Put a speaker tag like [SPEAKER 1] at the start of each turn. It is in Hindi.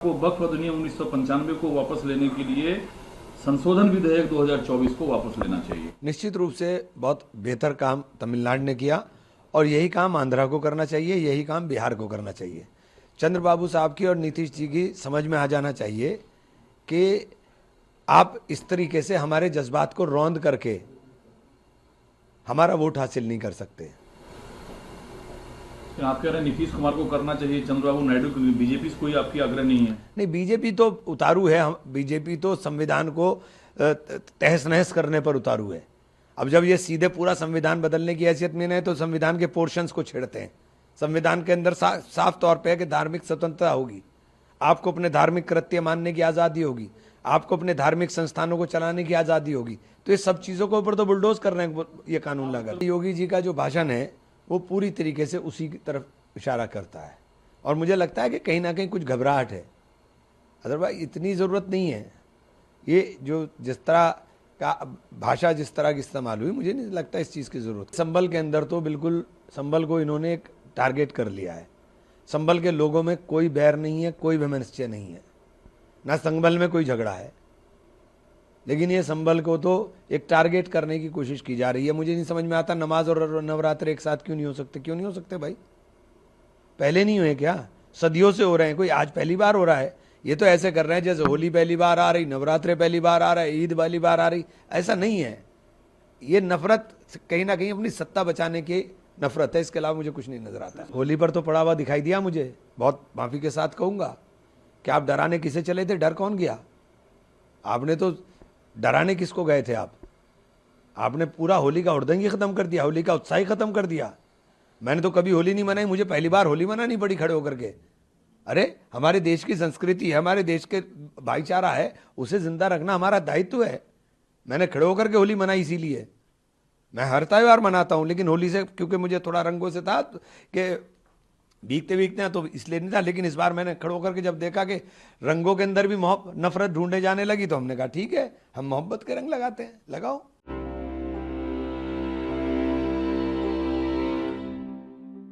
[SPEAKER 1] को वक्फ अधिनियम 1995 को वापस लेने के लिए संशोधन विधेयक 2024 को वापस लेना चाहिए।
[SPEAKER 2] निश्चित रूप से बहुत बेहतर काम तमिलनाडु ने किया और यही काम आंध्रा को करना चाहिए, यही काम बिहार को करना चाहिए। चंद्रबाबू साहब की और नीतीश जी की समझ में आ जाना चाहिए कि आप इस तरीके से हमारे जज्बात को रौंद करके हमारा वोट हासिल नहीं कर सकते।
[SPEAKER 1] आप कह रहे हैं नीतीश कुमार को करना चाहिए, चंद्रबाबू नायडू को, बीजेपी से कोई आपकी आग्रह नहीं है?
[SPEAKER 2] नहीं, बीजेपी तो उतारू है। हम बीजेपी तो संविधान को तहस नहस करने पर उतारू है। अब जब ये सीधे पूरा संविधान बदलने की हैसियत में नहीं तो संविधान के पोर्शंस को छेड़ते हैं। संविधान के अंदर साफ तौर पे है कि धार्मिक स्वतंत्रता होगी, आपको अपने धार्मिक कृत्य मानने की आज़ादी होगी, आपको अपने धार्मिक संस्थानों को चलाने की आज़ादी होगी। तो ये सब चीज़ों के ऊपर तो बुलडोज कर रहे हैं ये कानून लगा। योगी जी का जो भाषण है वो पूरी तरीके से उसी की तरफ इशारा करता है और मुझे लगता है कि कहीं ना कहीं कुछ घबराहट है। अदरवाइज इतनी ज़रूरत नहीं है। ये जो जिस तरह का भाषा जिस तरह की इस्तेमाल हुई, मुझे नहीं लगता इस चीज़ की ज़रूरत। संभल के अंदर तो बिल्कुल संभल को इन्होंने एक टारगेट कर लिया है। संभल के लोगों में कोई बैर नहीं है, कोई वैमनस्य नहीं है, ना संभल में कोई झगड़ा है, लेकिन ये संभल को तो एक टारगेट करने की कोशिश की जा रही है। मुझे नहीं समझ में आता नमाज और नवरात्र एक साथ क्यों नहीं हो सकते? क्यों नहीं हो सकते भाई? पहले नहीं हुए क्या? सदियों से हो रहे हैं, कोई आज पहली बार हो रहा है? ये तो ऐसे कर रहे हैं जैसे होली पहली बार आ रही, नवरात्रे पहली बार आ रहा है, ईद पहली बार आ रही। ऐसा नहीं है। ये नफरत कहीं ना कहीं अपनी सत्ता बचाने की नफरत है, इसके अलावा मुझे कुछ नहीं नजर आता। होली पर तो पड़ा हुआ दिखाई दिया मुझे, बहुत माफी के साथ कहूंगा कि आप डराने किसे चले थे? डर कौन गया? आपने तो डराने किसको गए थे? आपने पूरा होली का हुड़दंग ही खत्म कर दिया, होली का उत्साह ही खत्म कर दिया। मैंने तो कभी होली नहीं मनाई, मुझे पहली बार होली मनानी पड़ी खड़े होकर के। अरे हमारे देश की संस्कृति है, हमारे देश के भाईचारा है, उसे जिंदा रखना हमारा दायित्व है। मैंने खड़े होकर के होली मनाई, इसीलिए मैं हर त्योहार मनाता हूं, लेकिन होली से क्योंकि मुझे थोड़ा रंगों से था कि भीगते भीगते हैं तो इसलिए नहीं था। लेकिन इस बार मैंने खड़े होकर के जब देखा कि रंगों के अंदर भी नफरत ढूंढने जाने लगी तो हमने कहा ठीक है, हम मोहब्बत के रंग लगाते हैं, लगाओ।